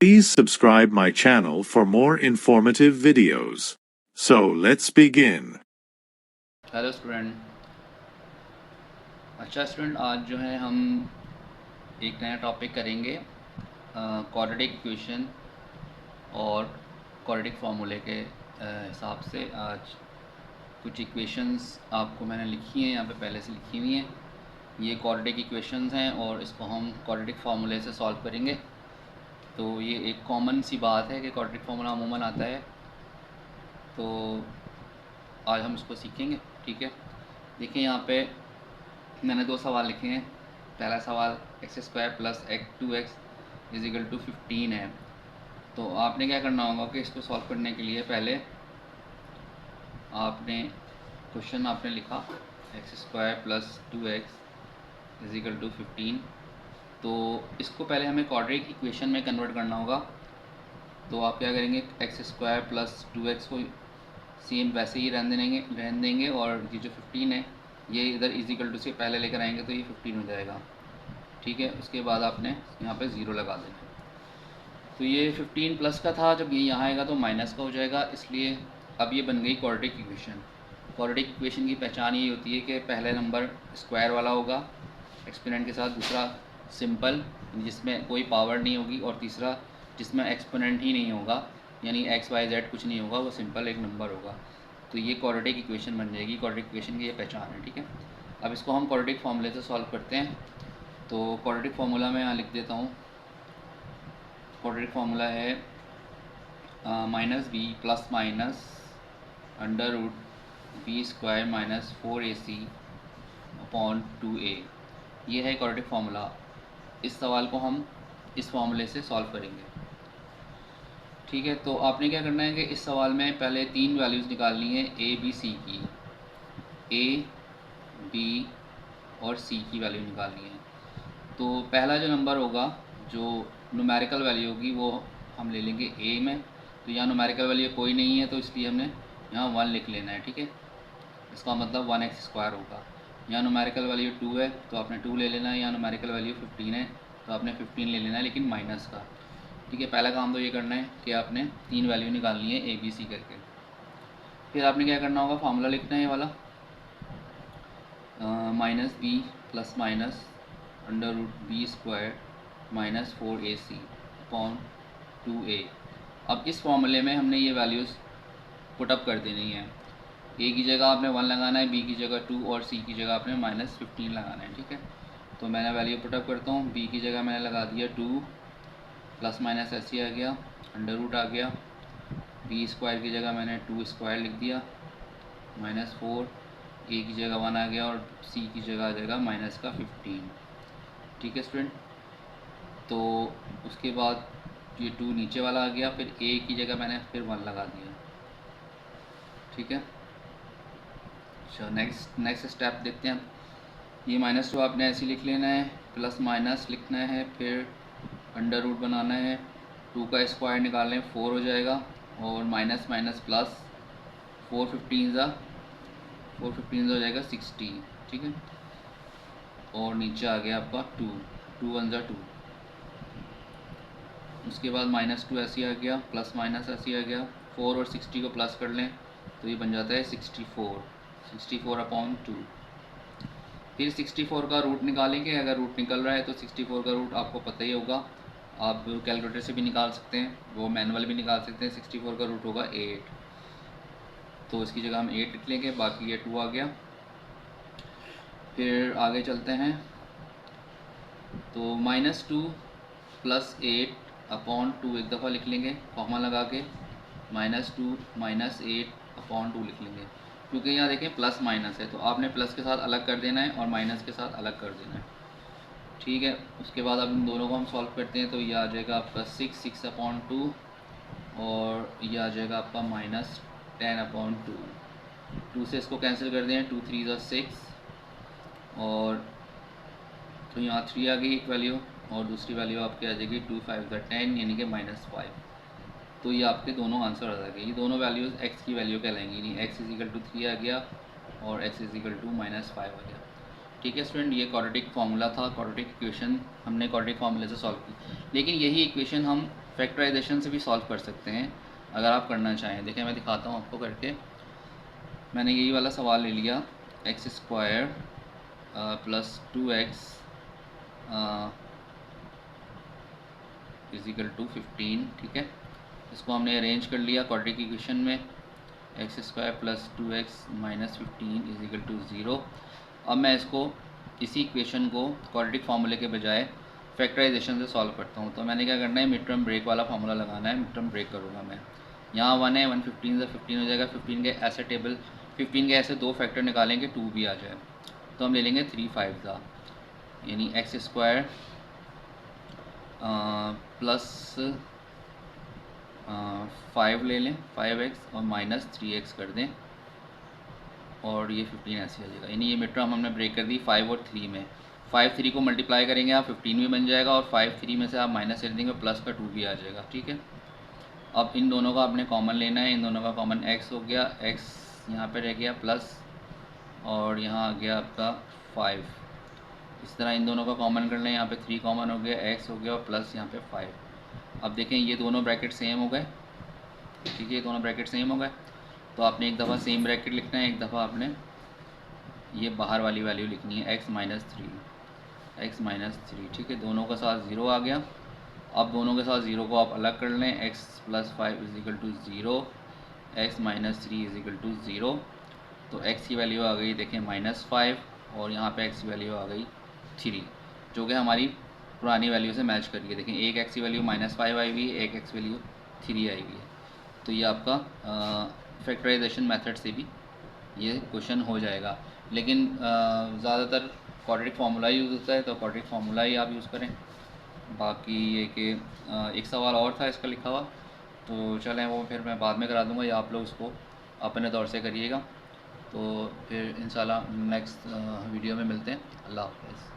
Please subscribe my channel for more informative videos. So let's begin. Hello student. अच्छा student, आज जो है हम एक नया टॉपिक करेंगे क्वाड्रेटिक इक्वेशन और क्वाड्रेटिक फार्मूले के हिसाब से। आज कुछ इक्वेशंस आपको मैंने लिखी हैं, यहाँ पे पहले से लिखी हुई हैं। ये क्वाड्रेटिक इक्वेशंस हैं और इसको हम क्वाड्रेटिक फार्मूले से सॉल्व करेंगे। तो ये एक कॉमन सी बात है कि क्वाड्रेटिक फार्मूला अमूमन आता है, तो आज हम इसको सीखेंगे। ठीक है, देखिए यहाँ पे मैंने दो सवाल लिखे हैं। पहला सवाल x² plus x2x is equal to 15 है। तो आपने क्या करना होगा कि इसको सॉल्व करने के लिए पहले आपने क्वेश्चन आपने लिखा x² plus 2x is equal to 15। तो इसको पहले हमें क्वाड्रेटिक इक्वेशन में कन्वर्ट करना होगा। तो आप क्या करेंगे, x² प्लस 2x को सेम वैसे ही रहने देंगे और ये जो 15 है ये इधर इजिकल टू से पहले लेकर आएंगे तो ये 15 हो जाएगा। ठीक है, उसके बाद आपने यहाँ पे 0 लगा देना। तो ये 15 प्लस का था, जब ये यहाँ आएगा तो माइनस का हो जाएगा, इसलिए अब ये बन गई क्वाड्रेटिक इक्वेशन। क्वाड्रेटिक इक्वेशन की पहचान ये होती है कि पहले नंबर स्क्वायर वाला होगा एक्सपोनेंट के साथ, दूसरा सिंपल जिसमें कोई पावर नहीं होगी, और तीसरा जिसमें एक्सपोनेंट ही नहीं होगा, यानी एक्स वाई जेड कुछ नहीं होगा, वो सिंपल एक नंबर होगा। तो ये क्वाड्रेटिक इक्वेशन बन जाएगी। क्वाड्रेटिक इक्वेशन की ये पहचान है। ठीक है, अब इसको हम क्वाड्रेटिक फार्मूले से सॉल्व करते हैं। तो क्वाड्रेटिक फार्मूला मैं यहाँ लिख देता हूँ। क्वाड्रेटिक फार्मूला है -b plus minus under root b² minus 4ac upon 2a। ये है क्वाड्रेटिक फार्मूला। इस सवाल को हम इस फार्मूले से सॉल्व करेंगे। ठीक है, तो आपने क्या करना है कि इस सवाल में पहले तीन वैल्यूज़ निकालनी है ए बी सी की। ए बी और सी की वैल्यू निकालनी है। तो पहला जो नंबर होगा, जो न्यूमेरिकल वैल्यू होगी, वो हम ले लेंगे ए में। तो यहाँ न्यूमेरिकल वैल्यू कोई नहीं है, तो इसलिए हमने यहाँ 1 लिख लेना है। ठीक है, इसका मतलब 1x² होगा। यहाँ न्यूमेरिकल वैल्यू 2 है तो आपने 2 ले लेना है। यहाँ न्यूमेरिकल वैल्यू 15 है तो आपने 15 ले लेना है, लेकिन माइनस का। ठीक है, पहला काम तो ये करना है कि आपने तीन वैल्यू निकालनी है ए बी सी करके। फिर आपने क्या करना होगा, फार्मूला लिखना है ये वाला -b plus minus under root b² minus 4ac upon 2a। अब इस फॉर्मूले में हमने ये वैल्यूज़ पुटअप कर देनी है। ए की जगह आपने 1 लगाना है, बी की जगह 2 और सी की जगह आपने -15 लगाना है। ठीक है, तो मैंने वैल्यू पुटअप करता हूँ। बी की जगह मैंने लगा दिया 2 प्लस माइनस ऐसे आ गया, अंडर रूट आ गया। b² की जगह मैंने 2² लिख दिया, -4। ए की जगह 1 आ गया और सी की जगह आ जाएगा माइनस का 15। ठीक है स्टूडेंट, तो उसके बाद ये 2 नीचे वाला आ गया, फिर ए की जगह मैंने फिर 1 लगा दिया। ठीक है, अच्छा नेक्स्ट स्टेप देखते हैं। ये -2 आपने ऐसे लिख लेना है, प्लस माइनस लिखना है, फिर अंडर रूट बनाना है। 2 का स्क्वायर निकालें 4 हो जाएगा, और माइनस माइनस प्लस 4 15 हो जाएगा 60। ठीक है, और नीचे आ गया आपका 2, 2 1 2। उसके बाद -2 ऐसे आ गया, प्लस माइनस ऐसे आ गया। 4 और 60 को प्लस कर लें तो ये बन जाता है 64 अपॉन 2। फिर 64 का रूट निकालेंगे। अगर रूट निकल रहा है तो 64 का रूट आपको पता ही होगा, आप कैलकुलेटर से भी निकाल सकते हैं, वो मैनुअल भी निकाल सकते हैं। 64 का रूट होगा 8, तो इसकी जगह हम 8 लिख लेंगे, बाकी ये 2 आ गया। फिर आगे चलते हैं, तो -2 प्लस 8 अपॉन 2 एक दफ़ा लिख लेंगे कॉमा लगा के, -2 -8 अपॉन 2 लिख लेंगे, क्योंकि यहाँ देखें प्लस माइनस है, तो आपने प्लस के साथ अलग कर देना है और माइनस के साथ अलग कर देना है। ठीक है, उसके बाद अब इन दोनों को हम सॉल्व करते हैं। तो ये आ जाएगा आपका 6 अपॉन 2, और ये आ जाएगा आपका -10 अपॉन 2। 2 से इसको कैंसिल कर दें, 2 3 6, और तो यहाँ 3 आ गई एक वैल्यू, और दूसरी वैल्यू आपकी आ जाएगी 2 5 10, यानी कि -5। तो ये आपके दोनों आंसर आ जाएंगे। ये दोनों वैल्यूज़ x की वैल्यू कहलाएंगी, नहीं x = 3 आ गया और x = -5 आ गया। ठीक है स्टूडेंट, ये क्वाड्रेटिक फार्मूला था, क्वाड्रेटिक इक्वेशन हमने क्वाड्रेटिक फार्मूले से सॉल्व की। लेकिन यही इक्वेशन हम फैक्टराइजेशन से भी सॉल्व कर सकते हैं अगर आप करना चाहें। देखिए मैं दिखाता हूँ आपको करके। मैंने यही वाला सवाल ले लिया, x square plus 2x equal to 15, ठीक है। इसको हमने अरेंज कर लिया क्वाड्रेटिक इक्वेशन में, x square plus 2x minus 15 equal to 0। अब मैं इसको इसी इक्वेशन को क्वाड्रेटिक फार्मूले के बजाय फैक्टराइजेशन से सॉल्व करता हूँ। तो मैंने क्या करना है, मिड टर्म ब्रेक वाला फार्मूला लगाना है। मिड टर्म ब्रेक करूँगा मैं, यहाँ 1 है, 115 से 15 हो जाएगा। 15 के ऐसे टेबल 15 के ऐसे दो फैक्टर निकालेंगे 2 भी आ जाए, तो हम ले लेंगे 3 5 का, यानी एक्स स्क्वायर प्लस 5 ले लें 5x और माइनस 3x कर दें, और ये 15 ऐसे आ जाएगा। यानी ये मिड टर्म हमने ब्रेक कर दी 5 और 3 में। 5 3 को मल्टीप्लाई करेंगे आप 15 भी बन जाएगा, और 5 3 में से आप माइनस कर देंगे, प्लस का 2 भी आ जाएगा, ठीक है। अब इन दोनों का आपने कॉमन लेना है, इन दोनों का कॉमन x हो गया, x यहाँ पे रह गया प्लस, और यहाँ आ गया आपका 5। इस तरह इन दोनों का कॉमन कर लें, यहाँ पे 3 कॉमन हो गया, x हो गया और प्लस यहाँ पे 5। अब देखें ये दोनों ब्रैकेट सेम हो गए, ठीक है, ये दोनों ब्रैकेट सेम हो गए। तो आपने एक दफ़ा सेम ब्रैकेट लिखना है, एक दफ़ा आपने ये बाहर वाली वैल्यू लिखनी है, x माइनस 3, ठीक है। दोनों का साथ 0 आ गया। अब दोनों के साथ 0 को आप अलग कर लें, x plus 5 equal to 0, x minus 3 equal to 0। तो x की वैल्यू आ गई देखें -5, और यहाँ पे x की वैल्यू आ गई 3, जो कि हमारी पुरानी वैल्यू से मैच करिए। देखें एक x की वैल्यू -5 आएगी, एक x वैल्यू 3 आएगी। तो ये आपका फैक्टराइजेशन मेथड से भी ये क्वेश्चन हो जाएगा, लेकिन ज़्यादातर क्वाड्रेटिक फार्मूला यूज़ होता है, तो क्वाड्रेटिक फार्मूला ही आप यूज़ करें। बाकी ये कि एक सवाल और था इसका लिखा हुआ, तो चलें वो फिर मैं बाद में करा दूंगा, या आप लोग उसको अपने तौर से करिएगा। तो फिर इंशाल्लाह नेक्स्ट वीडियो में मिलते हैं। अल्लाह हाफ़िज़।